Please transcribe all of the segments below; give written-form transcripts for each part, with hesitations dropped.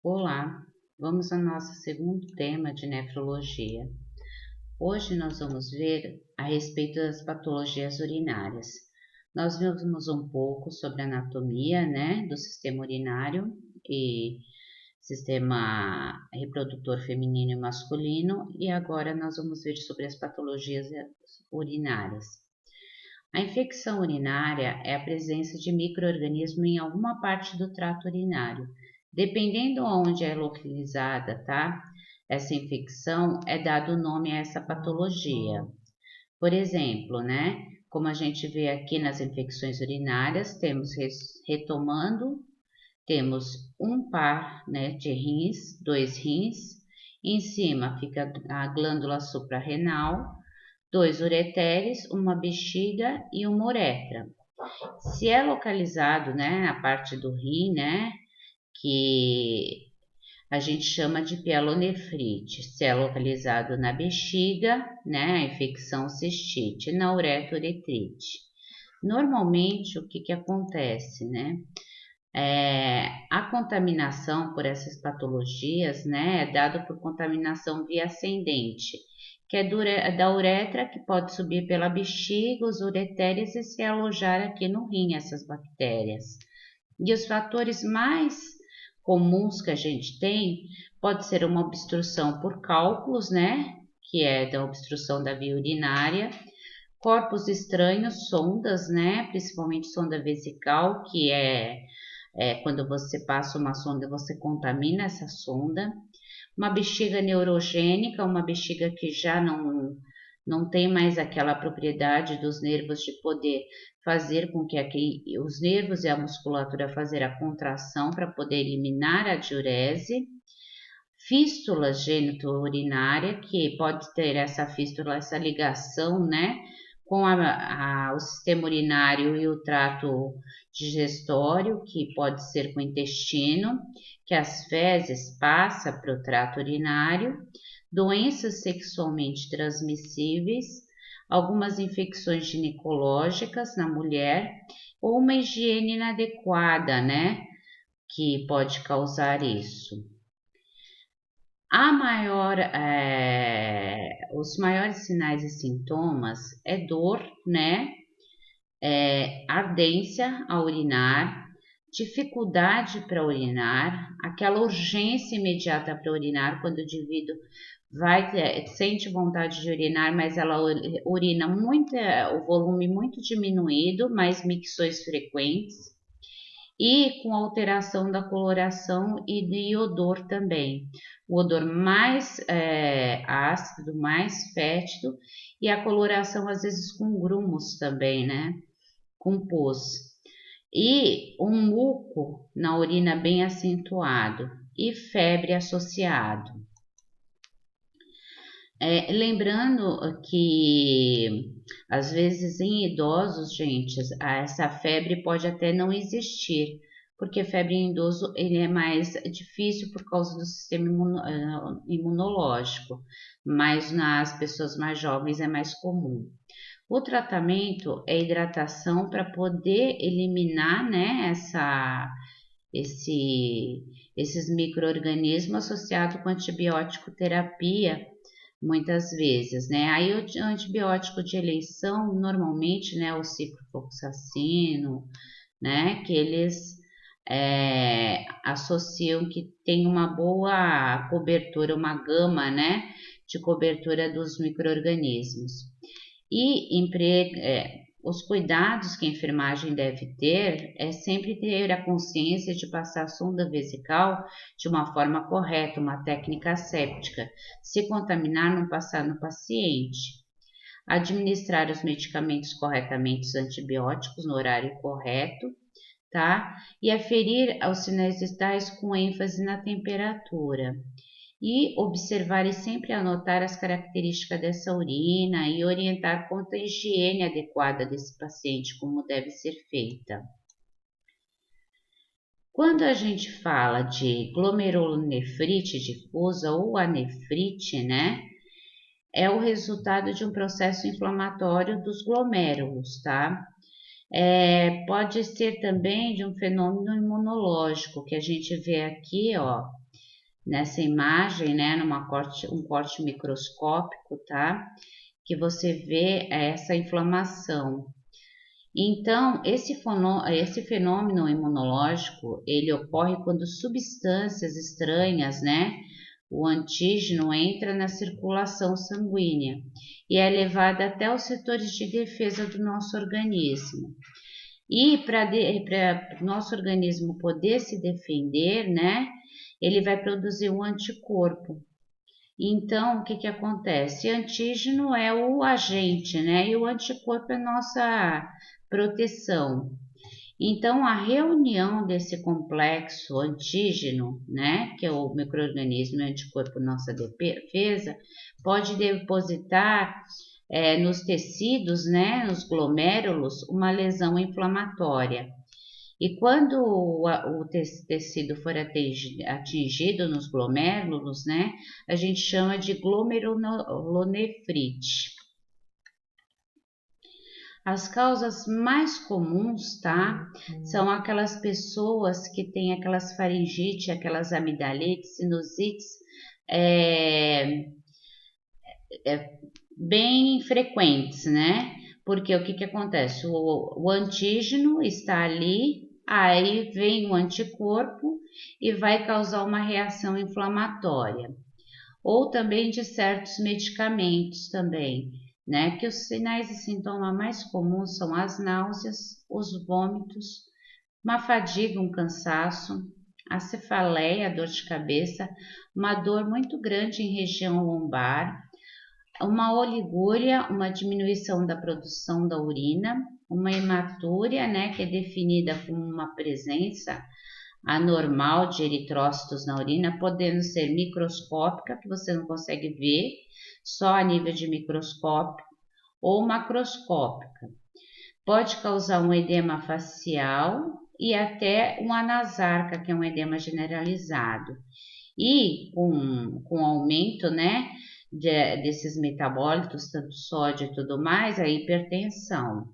Olá, vamos ao nosso segundo tema de nefrologia. Hoje nós vamos ver a respeito das patologias urinárias. Nós vimos um pouco sobre a anatomia, do sistema urinário e sistema reprodutor feminino e masculino, e agora nós vamos ver sobre as patologias urinárias. A infecção urinária é a presença de micro-organismo em alguma parte do trato urinário. Dependendo onde é localizada, tá? Essa infecção é dado o nome a essa patologia. Por exemplo, como a gente vê aqui nas infecções urinárias, retomando, temos um par, de rins, dois rins. Em cima fica a glândula suprarrenal, dois ureteres, uma bexiga e uma uretra. Se é localizado, a parte do rim, que a gente chama de pielonefrite, se é localizado na bexiga, a infecção cistite, na uretra, uretrite. Normalmente, o que acontece, a contaminação por essas patologias, é dada por contaminação via ascendente, que é da uretra, que pode subir pela bexiga, os ureteres e se alojar aqui no rim, essas bactérias. E os fatores mais comuns que a gente tem pode ser uma obstrução por cálculos, que é da obstrução da via urinária, corpos estranhos, sondas, principalmente sonda vesical, que é quando você passa uma sonda, você contamina essa sonda. Uma bexiga neurogênica, uma bexiga que já não tem mais aquela propriedade dos nervos de poder fazer com que os nervos e a musculatura fazer a contração para poder eliminar a diurese. Fístula genitourinária, que pode ter essa fístula, essa ligação, com o sistema urinário e o trato digestório, que pode ser com o intestino, que as fezes passam para o trato urinário, doenças sexualmente transmissíveis, algumas infecções ginecológicas na mulher, ou uma higiene inadequada, que pode causar isso. Os maiores sinais e sintomas é dor, ardência a urinar, dificuldade para urinar, aquela urgência imediata para urinar, quando o indivíduo sente vontade de urinar, mas ela urina muito, o volume muito diminuído, mas micções frequentes, e com alteração da coloração e de odor também. O odor mais ácido, mais fétido, e a coloração às vezes com grumos também, com pus. E um muco na urina bem acentuado e febre associado. Lembrando que às vezes em idosos, gente, essa febre pode até não existir, porque febre em idoso ele é mais difícil por causa do sistema imunológico, mas nas pessoas mais jovens é mais comum. O tratamento é hidratação para poder eliminar, esses micro-organismos associados com antibiótico terapia, muitas vezes, Aí o antibiótico de eleição, normalmente, o ciprofloxacino, que eles associam que tem uma boa cobertura, uma gama, de cobertura dos micro-organismos. E os cuidados que a enfermagem deve ter é sempre ter a consciência de passar a sonda vesical de uma forma correta, uma técnica asséptica. Se contaminar, não passar no paciente. Administrar os medicamentos corretamente, os antibióticos no horário correto, tá? E aferir aos sinais vitais com ênfase na temperatura. E observar e sempre anotar as características dessa urina e orientar quanto à higiene adequada desse paciente, como deve ser feita. Quando a gente fala de glomerulonefrite difusa ou anefrite, é o resultado de um processo inflamatório dos glomérulos, tá? Pode ser também de um fenômeno imunológico, que a gente vê aqui, ó, nessa imagem, né, um corte microscópico, tá? Que você vê essa inflamação. Então, esse fenômeno imunológico, ele ocorre quando substâncias estranhas, né, o antígeno entra na circulação sanguínea e é levada até os setores de defesa do nosso organismo. E para o nosso organismo poder se defender, né, ele vai produzir um anticorpo. Então, o que acontece? Antígeno é o agente, né, e o anticorpo é nossa proteção. Então, a reunião desse complexo antígeno, né, que é o micro-organismo e anticorpo nossa defesa, pode depositar nos tecidos, né, nos glomérulos, uma lesão inflamatória. E quando o tecido for atingido nos glomérulos, né, a gente chama de glomerulonefrite. As causas mais comuns, tá? São aquelas pessoas que têm aquelas faringite, aquelas amidalites, sinusites, bem frequentes, né? Porque o que acontece? O antígeno está ali, aí vem o anticorpo e vai causar uma reação inflamatória. Ou também de certos medicamentos também, né? Que os sinais e sintomas mais comuns são as náuseas, os vômitos, uma fadiga, um cansaço, a cefaleia, a dor de cabeça, uma dor muito grande em região lombar, uma oligúria, uma diminuição da produção da urina, uma hematúria, né, que é definida como uma presença anormal de eritrócitos na urina, podendo ser microscópica, que você não consegue ver, só a nível de microscópio, ou macroscópica. Pode causar um edema facial e até uma anasarca, que é um edema generalizado. E com o aumento, né, desses metabólitos, tanto sódio e tudo mais, a hipertensão.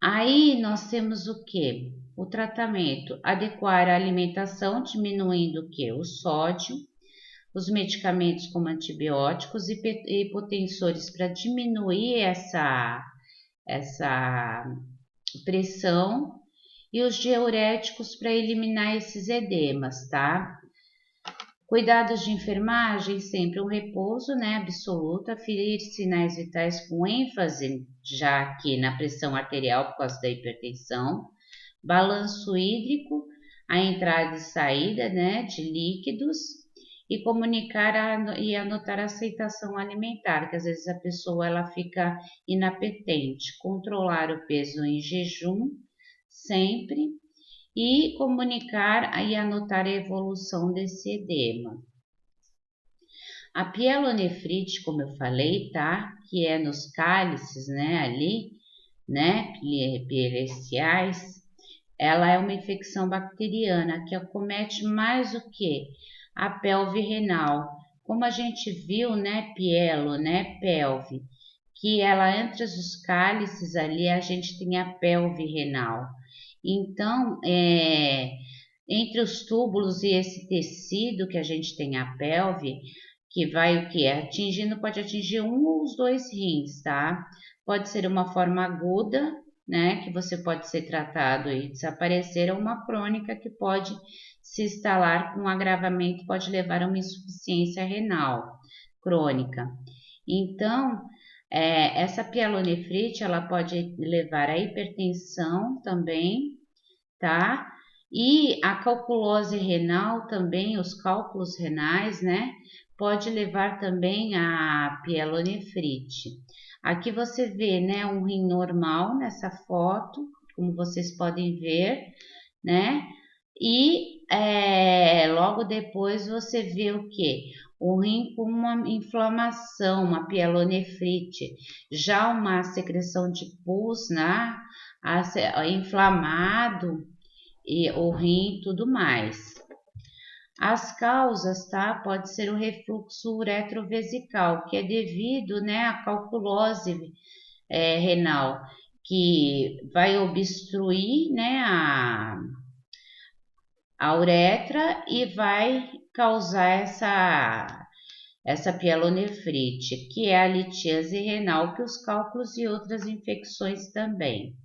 Aí nós temos o que? O tratamento, adequar a alimentação, diminuindo o que? O sódio, os medicamentos como antibióticos e hipotensores para diminuir essa pressão e os diuréticos para eliminar esses edemas, tá? Cuidados de enfermagem, sempre um repouso, né, absoluto, aferir sinais vitais com ênfase, já aqui na pressão arterial por causa da hipertensão, balanço hídrico, a entrada e saída, né, de líquidos, e comunicar e anotar a aceitação alimentar, que às vezes a pessoa ela fica inapetente, controlar o peso em jejum, sempre, e comunicar e anotar a evolução desse edema. A pielonefrite, como eu falei, tá? Que é nos cálices, né, ali, né, pieleciais, ela é uma infecção bacteriana que acomete mais o que? A pelve renal. Como a gente viu, né, pielo, né, pelve, que ela entre os cálices ali, a gente tem a pelve renal. Então, entre os túbulos e esse tecido que a gente tem a pelve, que vai o que? Pode atingir um ou os dois rins, tá? Pode ser uma forma aguda, né? Que você pode ser tratado e desaparecer, ou uma crônica que pode se instalar com um agravamento, pode levar a uma insuficiência renal crônica. Então, essa pielonefrite, ela pode levar à hipertensão também, tá? E a calculose renal também, os cálculos renais, né? Pode levar também à pielonefrite. Aqui você vê, né, um rim normal nessa foto, como vocês podem ver, né? E logo depois você vê o que? O rim com uma inflamação, uma pielonefrite, já uma secreção de pus, né? Inflamado e o rim e tudo mais. As causas, tá? Pode ser o refluxo uretrovesical, que é devido, né, à calculose renal, que vai obstruir, né, a uretra e vai causar essa pielonefrite, que é a litíase renal, que os cálculos e outras infecções também.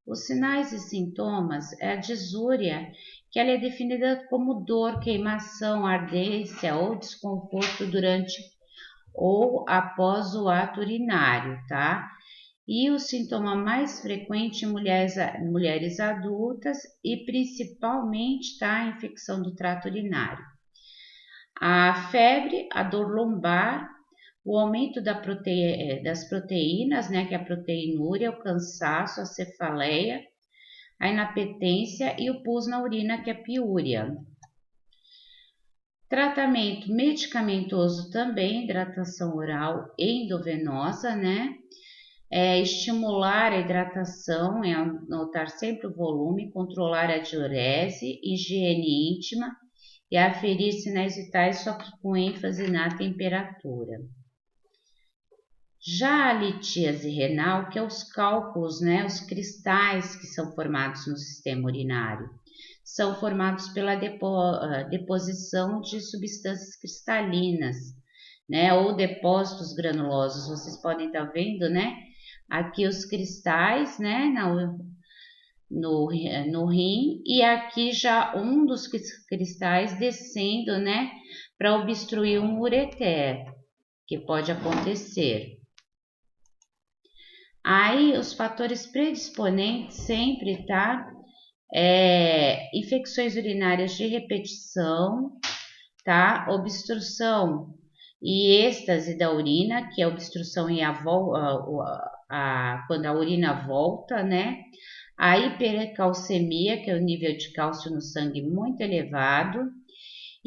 Os sinais e sintomas é a disúria, que ela é definida como dor, queimação, ardência ou desconforto durante ou após o ato urinário, tá? E o sintoma mais frequente em mulheres adultas e principalmente, tá? A infecção do trato urinário. A febre, a dor lombar, o aumento das proteínas, né, que é a proteinúria, o cansaço, a cefaleia, a inapetência e o pus na urina, que é a piúria. Tratamento medicamentoso também, hidratação oral e endovenosa, né? Estimular a hidratação, anotar sempre o volume, controlar a diurese, higiene íntima e aferir sinais vitais, só que com ênfase na temperatura. Já a litíase renal, que é os cálculos, né, os cristais que são formados no sistema urinário, são formados pela deposição de substâncias cristalinas, né, ou depósitos granulosos. Vocês podem estar vendo, né, aqui os cristais, né, no rim, e aqui já um dos cristais descendo, né, para obstruir um ureter, que pode acontecer. Aí, os fatores predisponentes sempre, tá? Infecções urinárias de repetição, tá? Obstrução e êxtase da urina, que é obstrução e quando a urina volta, né? A hipercalcemia, que é o nível de cálcio no sangue muito elevado,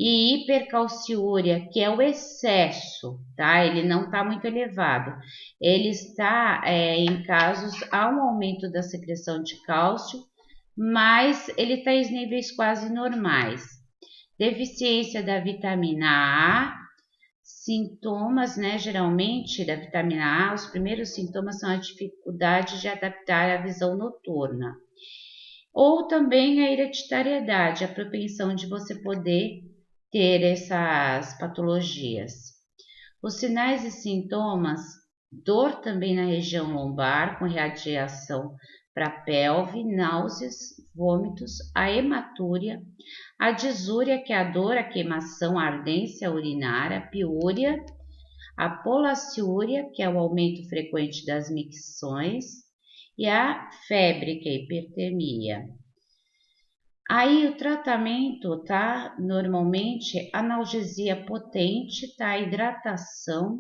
e hipercalciúria, que é o excesso, tá? Ele não está muito elevado. Ele está em casos, há um aumento da secreção de cálcio, mas ele está em níveis quase normais. Deficiência da vitamina A, sintomas, né? Geralmente da vitamina A, os primeiros sintomas são a dificuldade de adaptar a visão noturna. Ou também a hereditariedade, a propensão de você poder ter essas patologias. Os sinais e sintomas, dor também na região lombar, com radiação para a pelve, náuseas, vômitos, a hematúria, a disúria, que é a dor, a queimação, a ardência urinária, a piúria, a polaciúria, que é o aumento frequente das micções, e a febre, que é a hipertermia. Aí o tratamento, tá? Normalmente, analgesia potente, tá? Hidratação,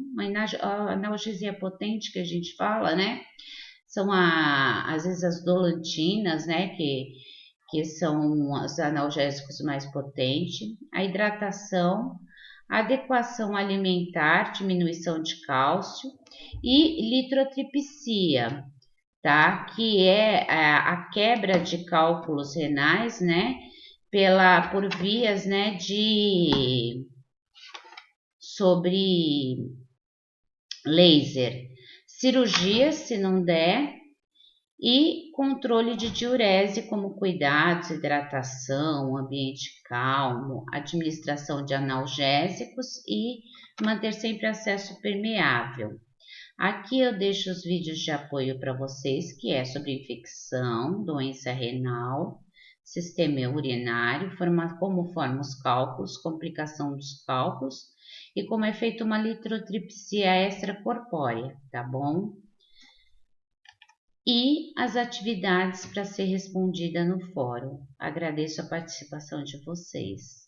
a analgesia potente que a gente fala, né? São às vezes as dolantinas, né? Que são os analgésicos mais potentes. A hidratação, adequação alimentar, diminuição de cálcio e litrotripsia, tá? Que é a quebra de cálculos renais, né? Por vias, né? Sobre laser, cirurgia, se não der, e controle de diurese, como cuidados, hidratação, ambiente calmo, administração de analgésicos e manter sempre acesso permeável. Aqui eu deixo os vídeos de apoio para vocês, que é sobre infecção, doença renal, sistema urinário, como formam os cálculos, complicação dos cálculos e como é feita uma litrotripsia extracorpórea, tá bom? E as atividades para ser respondida no fórum. Agradeço a participação de vocês.